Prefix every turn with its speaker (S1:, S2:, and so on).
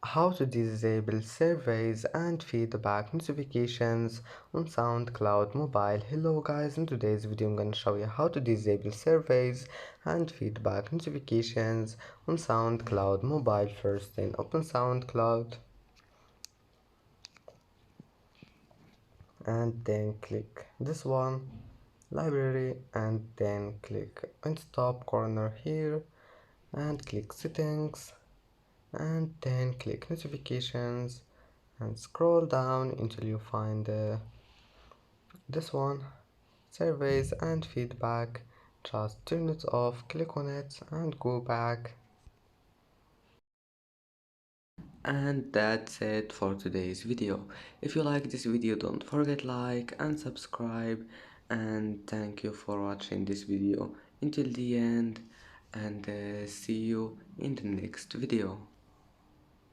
S1: How to disable surveys and feedback notifications on SoundCloud Mobile. Hello guys, in today's video I'm going to show you how to disable surveys and feedback notifications on SoundCloud Mobile. First then open SoundCloud and then click this one, library, and then click on top corner here and click settings and then click notifications and scroll down until you find this one, surveys and feedback. Just turn it off, click on it and go back. And that's it for today's video. If you like this video, don't forget like and subscribe, and thank you for watching this video until the end, and see you in the next video.